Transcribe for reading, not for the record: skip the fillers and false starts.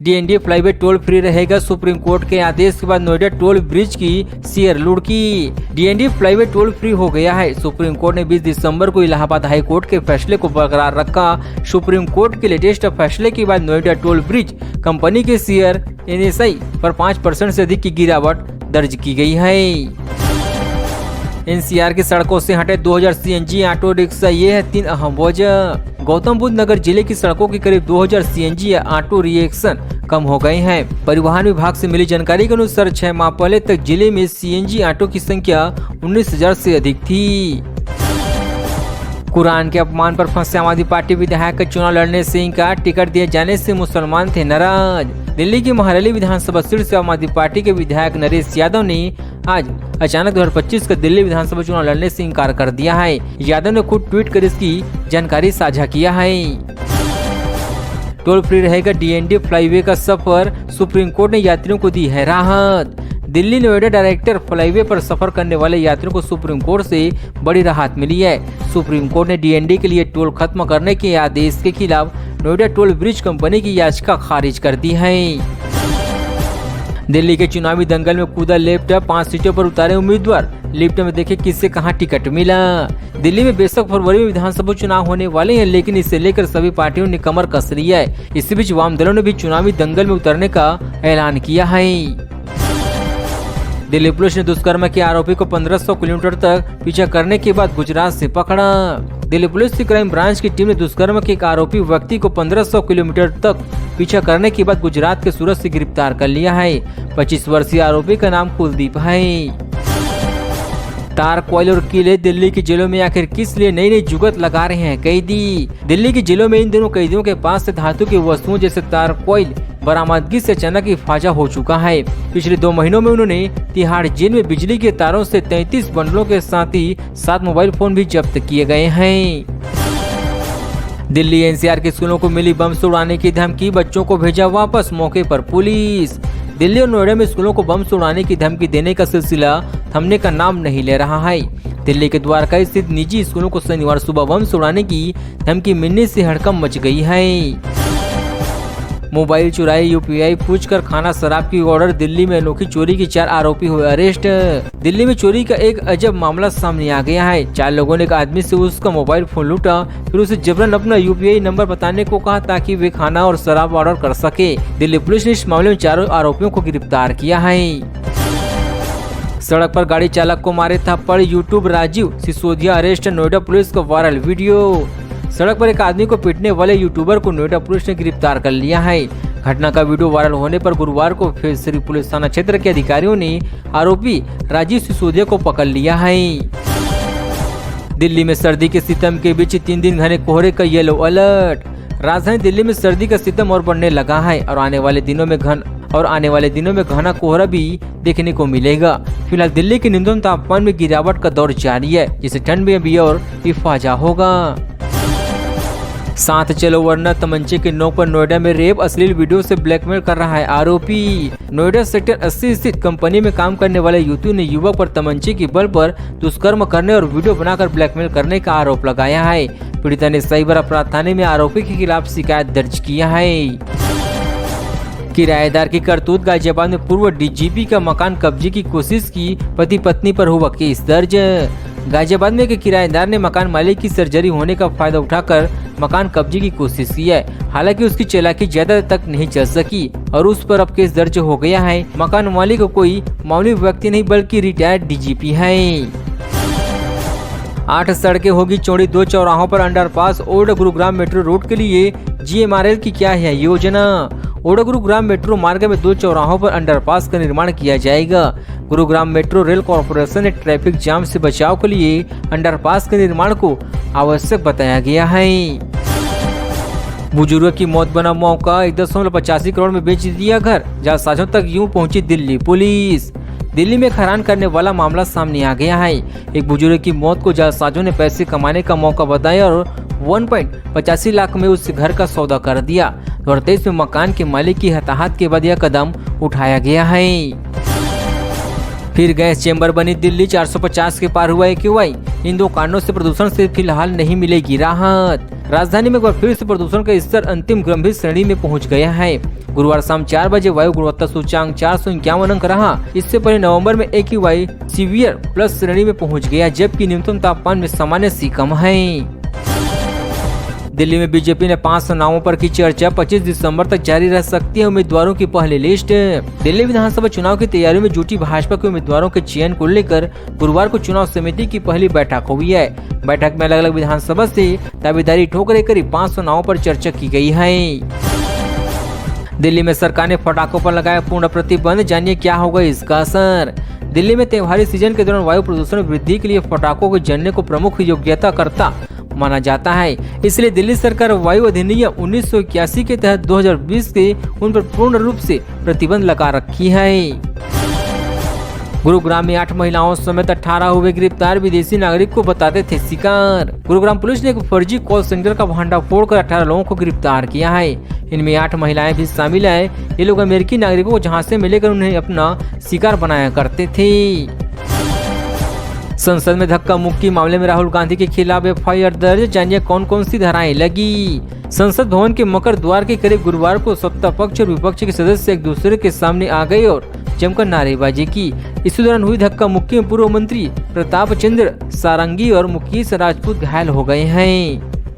DND flyway toll free रहेगा। Supreme court के आदेश के बाद नोएडा टोल ब्रिज की शेयर लुढ़की। डीएनडी फ्लाईवे टोल फ्री हो गया है। सुप्रीम कोर्ट ने 20 दिसंबर को इलाहाबाद हाई कोर्ट के फैसले को बरकरार रखा। सुप्रीम कोर्ट के लेटेस्ट फैसले के बाद नोएडा टोल ब्रिज कंपनी के शेयर एनएसई पर 5% से अधिक की गिरावट दर्ज की गई है। एनसीआर की सड़कों से हटे 2000 सीएनजी ऑटो रिक्शा, ये है 3 अहम वजह। गौतम बुद्ध नगर जिले की सड़कों के करीब 2000 सीएनजी या ऑटो रिक्शा कम हो गए हैं। परिवहन विभाग से मिली जानकारी के अनुसार 6 माह पहले तक जिले में सीएनजी ऑटो की संख्या 19,000 से अधिक थी। कुरान के अपमान पर फंसे आम आदमी पार्टी विधायक का चुनाव लड़ने से इनकार, टिकट दिए जाने से मुसलमान थे नाराज। दिल्ली की महारैली विधानसभा सीट से आम आदमी पार्टी के विधायक नरेश यादव ने आज अचानक 2025 का दिल्ली विधानसभा चुनाव लड़ने से इनकार कर दिया है। यादव ने खुद ट्वीट कर इसकी जानकारी साझा किया है। टोल फ्री रहेगा डीएनडी फ्लाईवे का सफर, सुप्रीम कोर्ट ने यात्रियों को दी है राहत। दिल्ली नोएडा डायरेक्टर फ्लाईवे पर सफर करने वाले यात्रियों को सुप्रीम कोर्ट से बड़ी राहत मिली है। सुप्रीम कोर्ट ने डीएनडी के लिए टोल खत्म करने के आदेश के खिलाफ नोएडा टोल ब्रिज कंपनी की याचिका खारिज कर दी है। दिल्ली के चुनावी दंगल में कूदा लिफ्ट, 5 सीटों पर उतारे उम्मीदवार, लिफ्ट में देखे किससे कहां टिकट मिला। दिल्ली में बेशक फरवरी में विधानसभा चुनाव होने वाले हैं, लेकिन इसे लेकर सभी पार्टियों ने कमर कस ली है। इसी बीच वाम दलों ने भी चुनावी दंगल में उतरने का ऐलान किया है। दिल्ली पुलिस ने दुष्कर्म के आरोपी को 1500 किलोमीटर तक पीछा करने के बाद गुजरात से पकड़ा। दिल्ली पुलिस की क्राइम ब्रांच की टीम ने दुष्कर्म के एक आरोपी व्यक्ति को 1500 किलोमीटर तक पीछा करने के बाद गुजरात के सूरत से गिरफ्तार कर लिया है। 25 वर्षीय आरोपी का नाम कुलदीप है। तार, कोयल और किले, दिल्ली की जेलों में आखिर किस लिए नई नई जुगत लगा रहे हैं कैदी। दिल्ली की जेलों में इन दिनों कैदियों के पास से धातु की वस्तुओं जैसे तार, कोयल बरामदगी से अचानक इफाजा हो चुका है। पिछले 2 महीनों में उन्होंने तिहाड़ जेल में बिजली के तारों से 33 बंडलों के साथ ही 7 मोबाइल फोन भी जब्त किए गए हैं। दिल्ली एनसीआर के स्कूलों को मिली बम से उड़ाने की धमकी, बच्चों को भेजा वापस, मौके पर पुलिस। दिल्ली और नोएडा में स्कूलों को बम से उड़ाने की धमकी देने का सिलसिला थमने का नाम नहीं ले रहा है। दिल्ली के द्वारका स्थित निजी स्कूलों को शनिवार सुबह बम से उड़ाने की धमकी मिलने से हड़कंप मच गई है। मोबाइल चुराई, यूपीआई पूछकर खाना शराब की ऑर्डर, दिल्ली में अनोखी चोरी की 4 आरोपी हुए अरेस्ट। दिल्ली में चोरी का एक अजब मामला सामने आ गया है। 4 लोगों ने एक आदमी से उसका मोबाइल फोन लूटा, फिर उसे जबरन अपना यूपीआई नंबर बताने को कहा ताकि वे खाना और शराब ऑर्डर कर सके। दिल्ली पुलिस ने इस मामले में 4 आरोपियों को गिरफ्तार किया है। सड़क पर गाड़ी चालक को मारे थप्पड़, YouTube Rajeev Sisodia arrest, Noida police का वायरल वीडियो। सड़क पर एक आदमी को पीटने वाले यूट्यूबर को नोएडा पुलिस ने गिरफ्तार कर लिया है। घटना का वीडियो वायरल होने पर गुरुवार को फेसरी पुलिस थाना क्षेत्र के अधिकारियों ने आरोपी राजीव सिसोदिया को पकड़ लिया है। दिल्ली में सर्दी के सितम के बीच 3 दिन घने कोहरे का येलो अलर्ट। राजधानी दिल्ली में सर्दी का सितम और बढ़ने लगा है और आने वाले दिनों में घना कोहरा भी देखने को मिलेगा। फिलहाल दिल्ली के न्यूनतम तापमान में गिरावट का दौर जारी है, जिससे ठंड में भी और इफाजा होगा। साथ चलो वरना तमंचे के नोक पर नोएडा में रेप, अश्लील वीडियो से ब्लैकमेल कर रहा है आरोपी। नोएडा सेक्टर 80 स्थित कंपनी में काम करने वाले युवती ने युवक पर तमंचे के बल पर दुष्कर्म करने और वीडियो बनाकर ब्लैकमेल करने का आरोप लगाया है। पीड़िता ने साइबर अपराध थाने में आरोपी के खिलाफ शिकायत दर्ज किया है। किराएदार की करतूत, गाजियाबाद में पूर्व डीजीपी का मकान कब्जे की कोशिश की, पति पत्नी पर हुआ केस दर्ज। गाजियाबाद में एक किराएदार ने मकान मालिक की सर्जरी होने का फायदा उठाकर मकान कब्जे की कोशिश की है। हालांकि उसकी चालाकी ज्यादा तक नहीं चल सकी और उस पर अब केस दर्ज हो गया है। मकान मालिक कोई मामूली व्यक्ति नहीं बल्कि रिटायर्ड डीजीपी है। 8 सड़कें होगी चौड़ी, 2 चौराहों पर underpass. Old Gurugram metro route के लिए जीएमआरएल की क्या है योजना। ओल्ड गुरुग्राम मेट्रो मार्ग में 2 चौराहों पर अंडरपास का निर्माण किया जाएगा। गुरुग्राम मेट्रो रेल कॉर्पोरेशन ने ट्रैफिक जाम से बचाव के लिए अंडरपास के निर्माण को आवश्यक बताया गया है। बुजुर्ग की मौत बना मौका, 1.85 करोड़ में बेच दिया घर, जालसाजों तक यूं पहुंची दिल्ली पुलिस। दिल्ली में हैरान करने वाला मामला सामने आ गया है। एक बुजुर्ग की मौत को जालसाजों ने पैसे कमाने का मौका बताया और 1.85 लाख में उस घर का सौदा कर दिया। 2023 में मकान के मालिक की हताहत के बाद यह कदम उठाया गया है। फिर गैस चेंबर बनी दिल्ली, 450 के पार हुआ AQI। इन दो कारणों से प्रदूषण से फिलहाल नहीं मिलेगी राहत। राजधानी में एक बार फिर से प्रदूषण का स्तर अंतिम गंभीर श्रेणी में पहुंच गया है। गुरुवार शाम 4 बजे वायु गुणवत्ता सूचकांक 451 अंक रहा। इससे पहले नवंबर में AQI सीवियर प्लस श्रेणी में पहुंच गया, जबकि न्यूनतम तापमान में सामान्य से कम है। दिल्ली में बीजेपी ने 500 नामों पर की चर्चा 25 दिसंबर तक जारी रह सकती है उम्मीदवारों की पहली लिस्ट। दिल्ली विधानसभा चुनाव की तैयारियों में जुटी भाजपा के उम्मीदवारों के चयन को लेकर गुरुवार को चुनाव समिति की पहली बैठक हुई है। बैठक में अलग अलग विधानसभा से दावेदारी ठोकर करीब 500 नामों पर चर्चा की गई है। दिल्ली में सरकार ने पटाखों पर लगाया पूर्ण प्रतिबंध, जानिए क्या होगा इसका असर। दिल्ली में त्योहारी सीजन के दौरान वायु प्रदूषण में वृद्धि के लिए पटाखों के जलने को प्रमुख योग्यता करता माना जाता है। इसलिए दिल्ली सरकार वायु अधिनियम 1981 के तहत 2020 से उन पर पूर्ण रूप से प्रतिबंध लगा रखी है। गुरुग्राम में 8 महिलाओं समेत 18 हुए गिरफ्तार, विदेशी नागरिक को बताते थे शिकार। गुरुग्राम पुलिस ने एक फर्जी कॉल सेंटर का भंडाफोड़ कर 18 लोगों को गिरफ्तार किया है। इनमें 8 महिलाएं भी शामिल है। ये लोग अमेरिकी नागरिकों को झांसे में लेकर उन्हें अपना शिकार बनाया करते थे। संसद में धक्का मुक्की मामले में राहुल गांधी के खिलाफ FIR दर्ज, जानिए कौन कौन सी धाराएं लगी। संसद भवन के मकर द्वार के करीब गुरुवार को सत्ता पक्ष और विपक्ष के सदस्य एक दूसरे के सामने आ गए और जमकर नारेबाजी की। इसी दौरान हुई धक्का मुक्की में पूर्व मंत्री प्रताप चंद्र सारंगी और मुकेश राजपूत घायल हो गए हैं।